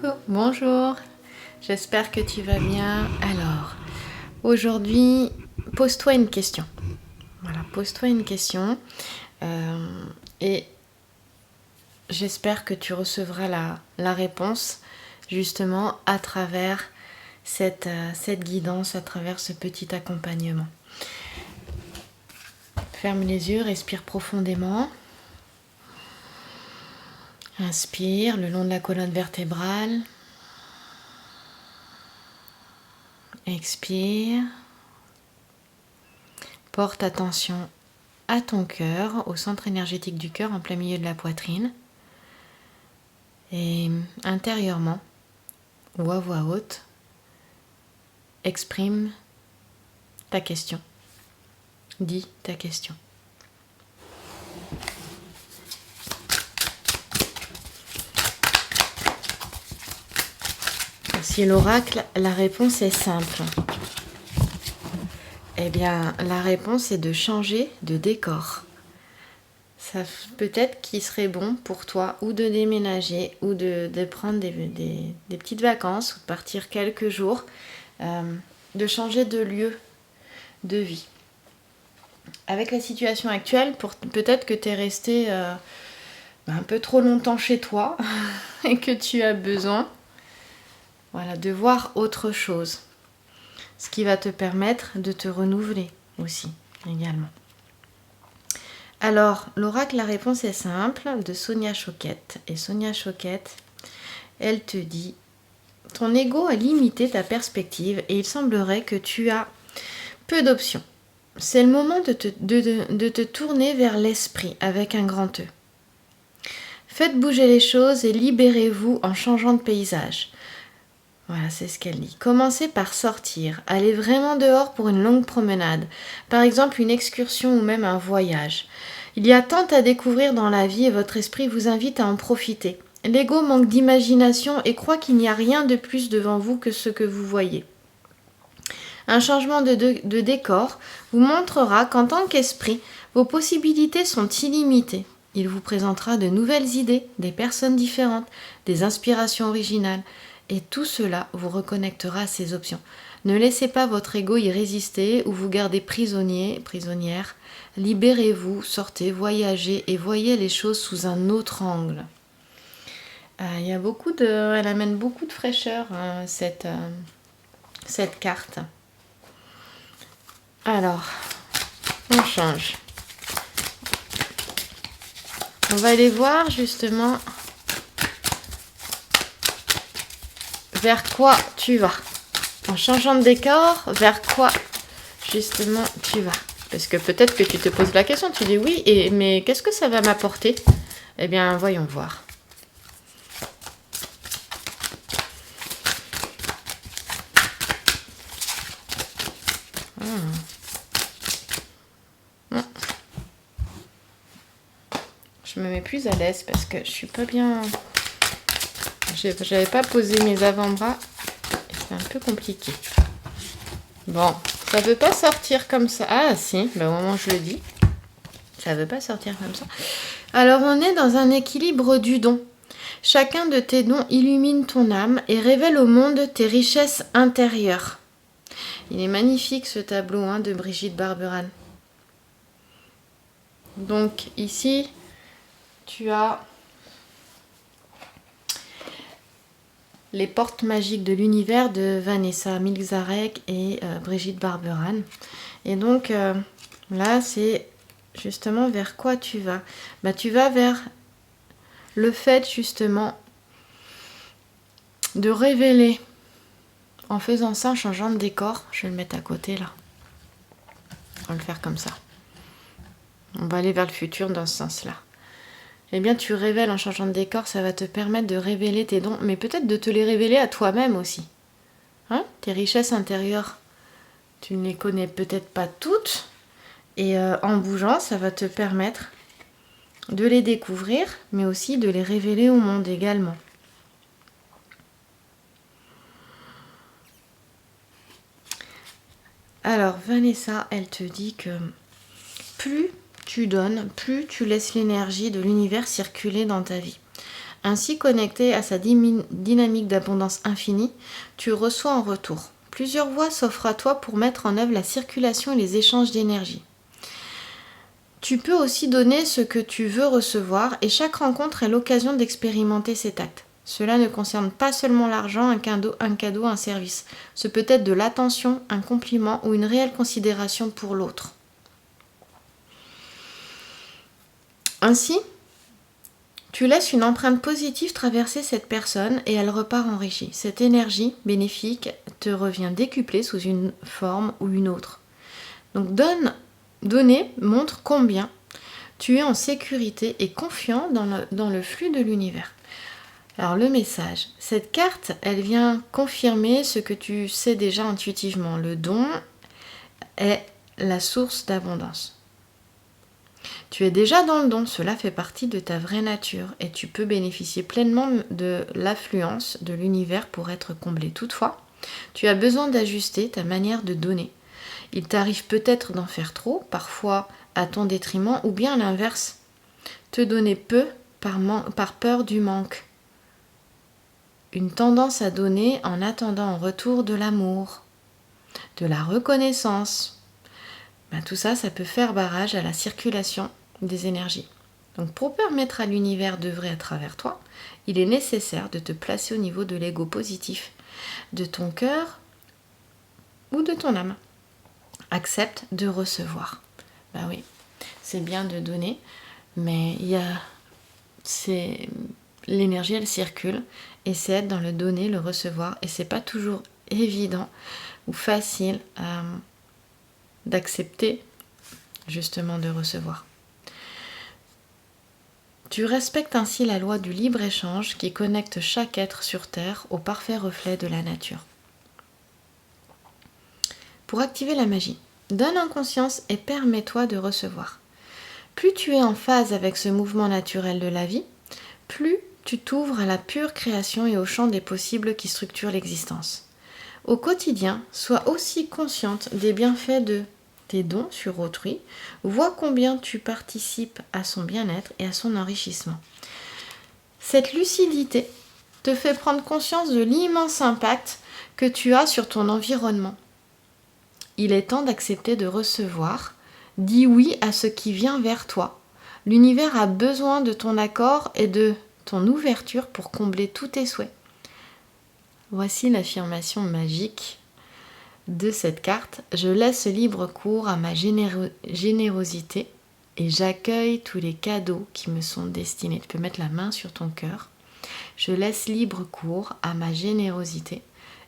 Coucou, bonjour, j'espère que tu vas bien. Alors, aujourd'hui, pose-toi une question. Voilà, pose-toi une question et j'espère que tu recevras la réponse justement à travers cette guidance, à travers ce petit accompagnement. Ferme les yeux, respire profondément. Inspire le long de la colonne vertébrale. Expire. Porte attention à ton cœur, au centre énergétique du cœur en plein milieu de la poitrine. Et intérieurement, ou à voix haute, exprime ta question. Dis ta question. Si l'oracle, la réponse est simple. Eh bien, la réponse est de changer de décor. Ça peut-être qu'il serait bon pour toi ou de déménager ou de prendre des petites vacances ou de partir quelques jours, de changer de lieu de vie. Avec la situation actuelle, peut-être que tu es resté un peu trop longtemps chez toi et que tu as besoin de voir autre chose. Ce qui va te permettre de te renouveler aussi, également. Alors, l'oracle, la réponse est simple, de Sonia Choquette. Et Sonia Choquette, elle te dit, ton ego a limité ta perspective et il semblerait que tu as peu d'options. C'est le moment de te tourner vers l'esprit avec un grand E. Faites bouger les choses et libérez-vous en changeant de paysage. Voilà, c'est ce qu'elle dit. Commencez par sortir, allez vraiment dehors pour une longue promenade, par exemple une excursion ou même un voyage. Il y a tant à découvrir dans la vie et votre esprit vous invite à en profiter. L'ego manque d'imagination et croit qu'il n'y a rien de plus devant vous que ce que vous voyez. Un changement de décor vous montrera qu'en tant qu'esprit, vos possibilités sont illimitées. Il vous présentera de nouvelles idées, des personnes différentes, des inspirations originales. Et tout cela vous reconnectera à ces options. Ne laissez pas votre ego y résister ou vous garder prisonnier, prisonnière. Libérez-vous, sortez, voyagez et voyez les choses sous un autre angle. Elle amène beaucoup de fraîcheur, cette carte. Alors, on change. On va aller voir justement vers quoi tu vas. En changeant de décor, vers quoi justement tu vas. Parce que peut-être que tu te poses la question, tu dis oui, mais qu'est-ce que ça va m'apporter? Eh bien, voyons voir. Je me mets plus à l'aise parce que je suis pas bien... J'avais pas posé mes avant-bras. C'est un peu compliqué. Bon, ça veut pas sortir comme ça. Ah si, au moment où je le dis. Ça veut pas sortir comme ça. Alors on est dans un équilibre du don. Chacun de tes dons illumine ton âme et révèle au monde tes richesses intérieures. Il est magnifique ce tableau de Brigitte Barberane. Donc ici, tu as les portes magiques de l'univers de Vanessa Milzarek et Brigitte Barberane. Et donc là, c'est justement vers quoi tu vas. Tu vas vers le fait justement de révéler, en faisant ça, en changeant de décor. Je vais le mettre à côté là. On va le faire comme ça. On va aller vers le futur dans ce sens-là. Eh bien, tu révèles en changeant de décor, ça va te permettre de révéler tes dons, mais peut-être de te les révéler à toi-même aussi. Tes richesses intérieures, tu ne les connais peut-être pas toutes, et en bougeant, ça va te permettre de les découvrir, mais aussi de les révéler au monde également. Alors, Vanessa, elle te dit que plus tu donnes, plus tu laisses l'énergie de l'univers circuler dans ta vie. Ainsi, connecté à sa dynamique d'abondance infinie, tu reçois en retour. Plusieurs voies s'offrent à toi pour mettre en œuvre la circulation et les échanges d'énergie. Tu peux aussi donner ce que tu veux recevoir et chaque rencontre est l'occasion d'expérimenter cet acte. Cela ne concerne pas seulement l'argent, un cadeau, un service. Ce peut être de l'attention, un compliment ou une réelle considération pour l'autre. Ainsi, tu laisses une empreinte positive traverser cette personne et elle repart enrichie. Cette énergie bénéfique te revient décuplée sous une forme ou une autre. Donc donner montre combien tu es en sécurité et confiant dans le flux de l'univers. Alors le message, cette carte, elle vient confirmer ce que tu sais déjà intuitivement. Le don est la source d'abondance. Tu es déjà dans le don, cela fait partie de ta vraie nature et tu peux bénéficier pleinement de l'affluence de l'univers pour être comblé. Toutefois, tu as besoin d'ajuster ta manière de donner. Il t'arrive peut-être d'en faire trop, parfois à ton détriment, ou bien à l'inverse, te donner peu par peur du manque. Une tendance à donner en attendant en retour de l'amour, de la reconnaissance. Tout ça, ça peut faire barrage à la circulation des énergies. Donc pour permettre à l'univers d'œuvrer à travers toi, il est nécessaire de te placer au niveau de l'ego positif, de ton cœur ou de ton âme. Accepte de recevoir. Oui, c'est bien de donner, mais l'énergie, elle circule, et c'est être dans le donner, le recevoir, et c'est pas toujours évident ou facile d'accepter justement de recevoir. Tu respectes ainsi la loi du libre-échange qui connecte chaque être sur Terre au parfait reflet de la nature. Pour activer la magie, donne en conscience et permets-toi de recevoir. Plus tu es en phase avec ce mouvement naturel de la vie, plus tu t'ouvres à la pure création et au champ des possibles qui structurent l'existence. Au quotidien, sois aussi consciente des bienfaits de tes dons sur autrui, vois combien tu participes à son bien-être et à son enrichissement. Cette lucidité te fait prendre conscience de l'immense impact que tu as sur ton environnement. Il est temps d'accepter de recevoir. Dis oui à ce qui vient vers toi. L'univers a besoin de ton accord et de ton ouverture pour combler tous tes souhaits. Voici l'affirmation magique de cette carte. Je laisse libre cours à ma générosité et j'accueille tous les cadeaux qui me sont destinés. Tu peux mettre la main sur ton cœur. Je laisse libre cours à ma générosité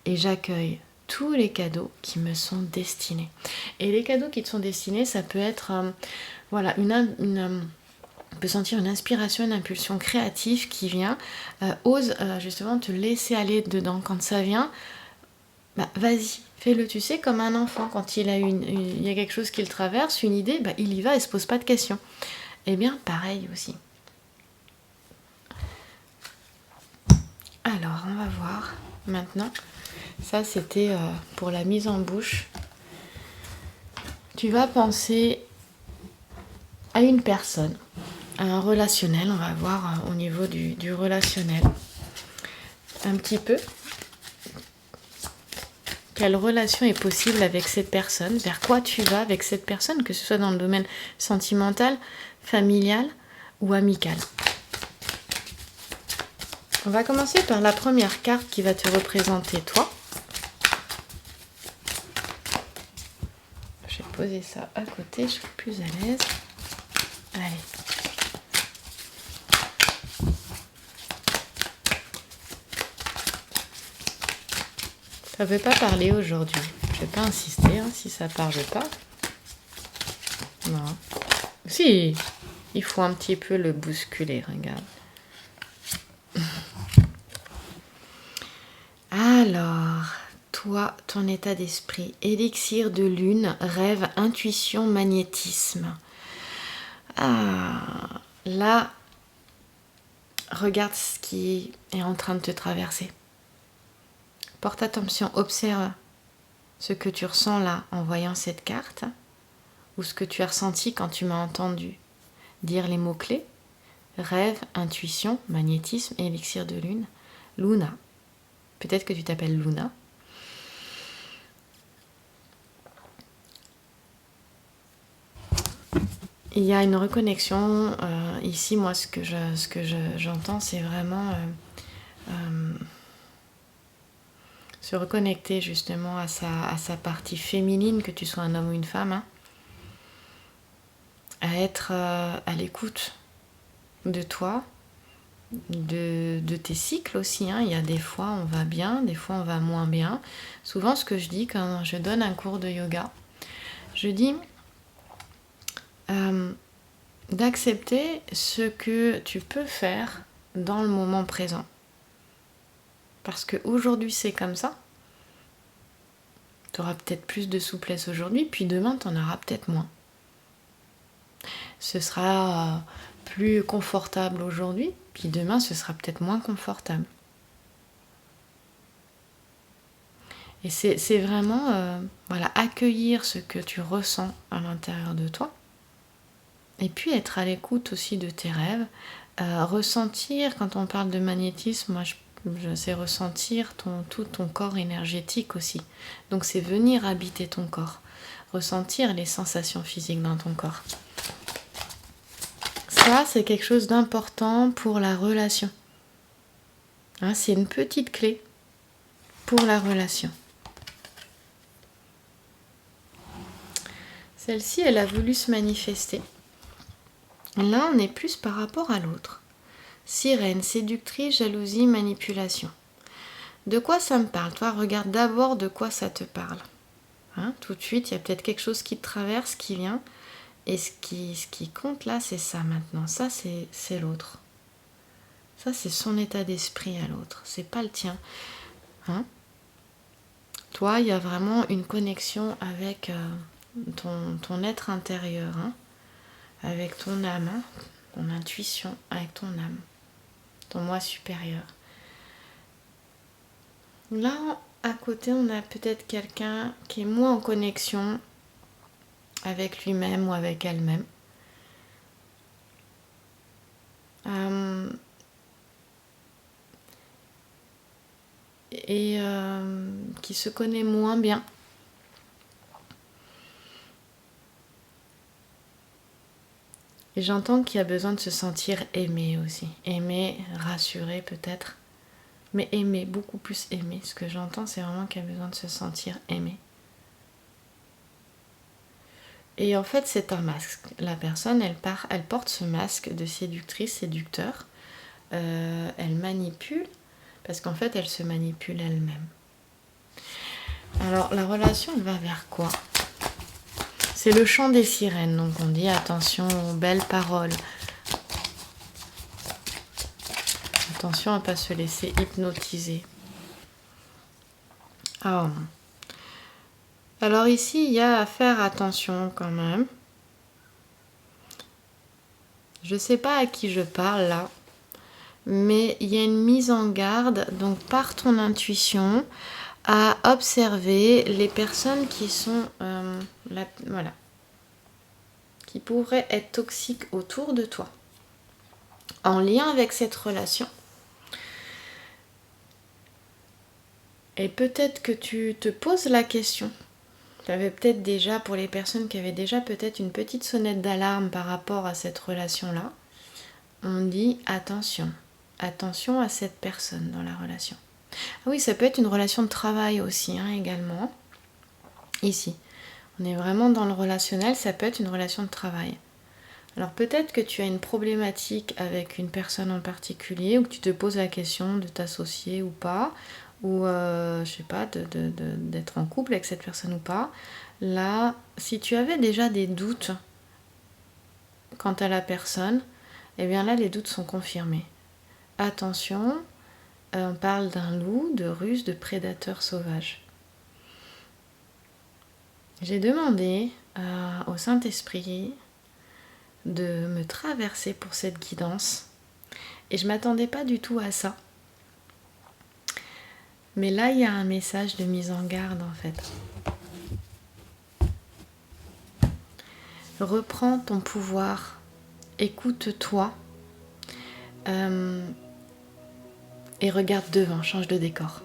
et j'accueille tous les cadeaux qui me sont destinés. Et les cadeaux qui te sont destinés, ça peut être on peut sentir une inspiration, une impulsion créative qui vient. Ose justement te laisser aller dedans. Quand ça vient, vas-y, fais-le. Tu sais, comme un enfant, quand il y a quelque chose qui le traverse, une idée, il y va et se pose pas de questions. Eh bien, pareil aussi. Alors, on va voir maintenant. Ça, c'était pour la mise en bouche. Tu vas penser à une personne, à un relationnel. On va voir au niveau du relationnel un petit peu. Quelle relation est possible avec cette personne? Vers quoi tu vas avec cette personne, que ce soit dans le domaine sentimental, familial ou amical? On va commencer par la première carte qui va te représenter toi. Je vais poser ça à côté, je suis plus à l'aise. Allez. Ça ne veut pas parler aujourd'hui. Je ne vais pas insister si ça ne parle pas. Non. Si, il faut un petit peu le bousculer, regarde. Alors, toi, ton état d'esprit, élixir de lune, rêve, intuition, magnétisme. Là, regarde ce qui est en train de te traverser. Porte attention, observe ce que tu ressens là en voyant cette carte ou ce que tu as ressenti quand tu m'as entendu dire les mots-clés. Rêve, intuition, magnétisme, élixir de lune, Luna. Peut-être que tu t'appelles Luna. Il y a une reconnexion. Ici, moi, ce que j'entends, c'est vraiment se reconnecter justement à sa partie féminine, que tu sois un homme ou une femme, hein, à être à l'écoute de toi, de tes cycles aussi, hein. Il y a des fois on va bien, des fois on va moins bien. Souvent ce que je dis quand je donne un cours de yoga, je dis d'accepter ce que tu peux faire dans le moment présent. Parce qu'aujourd'hui c'est comme ça. Tu auras peut-être plus de souplesse aujourd'hui, puis demain tu en auras peut-être moins. Ce sera plus confortable aujourd'hui, puis demain ce sera peut-être moins confortable. Et c'est vraiment voilà, accueillir ce que tu ressens à l'intérieur de toi. Et puis être à l'écoute aussi de tes rêves. Ressentir, quand on parle de magnétisme, moi je sais ressentir tout ton corps énergétique aussi. Donc c'est venir habiter ton corps. Ressentir les sensations physiques dans ton corps. Ça, c'est quelque chose d'important pour la relation. Hein, c'est une petite clé pour la relation. Celle-ci, elle a voulu se manifester. Là, on est plus par rapport à l'autre. Sirène, séductrice, jalousie, manipulation. De quoi ça me parle? Toi, regarde d'abord de quoi ça te parle. Hein, tout de suite, il y a peut-être quelque chose qui te traverse, qui vient. Et ce qui compte là, c'est ça maintenant. Ça, c'est l'autre. Ça, c'est son état d'esprit à l'autre. C'est pas le tien. Hein? Toi, il y a vraiment une connexion avec ton être intérieur. Hein? Avec ton âme. Hein? Ton intuition. Avec ton âme. Ton moi supérieur. Là, à côté, on a peut-être quelqu'un qui est moins en connexion avec lui-même ou avec elle-même. Et qui se connaît moins bien. Et j'entends qu'il y a besoin de se sentir aimé aussi. Aimé, rassuré peut-être. Mais aimé, beaucoup plus aimé. Ce que j'entends, c'est vraiment qu'il y a besoin de se sentir aimé. Et en fait, c'est un masque. La personne, elle porte ce masque de séductrice, séducteur. Elle manipule, parce qu'en fait, elle se manipule elle-même. Alors, la relation, elle va vers quoi? C'est le chant des sirènes, donc on dit attention aux belles paroles. Attention à ne pas se laisser hypnotiser. Oh. Alors ici, il y a à faire attention quand même. Je ne sais pas à qui je parle là, mais il y a une mise en garde, donc par ton intuition, à observer les personnes qui sont voilà, qui pourraient être toxiques autour de toi, en lien avec cette relation. Et peut-être que tu te poses la question. Tu avais peut-être déjà, pour les personnes qui avaient déjà peut-être une petite sonnette d'alarme par rapport à cette relation-là, on dit attention, attention à cette personne dans la relation. Ah oui, ça peut être une relation de travail aussi, hein, également. Ici, on est vraiment dans le relationnel, ça peut être une relation de travail. Alors peut-être que tu as une problématique avec une personne en particulier, ou que tu te poses la question de t'associer ou pas, ou je sais pas, d'être en couple avec cette personne ou pas. Là, si tu avais déjà des doutes quant à la personne, eh bien là, les doutes sont confirmés. Attention, on parle d'un loup, de ruse, de prédateur sauvage. J'ai demandé au Saint-Esprit de me traverser pour cette guidance, et je m'attendais pas du tout à ça. Mais là, il y a un message de mise en garde en fait. Reprends ton pouvoir, écoute-toi, Et regarde devant, change de décor.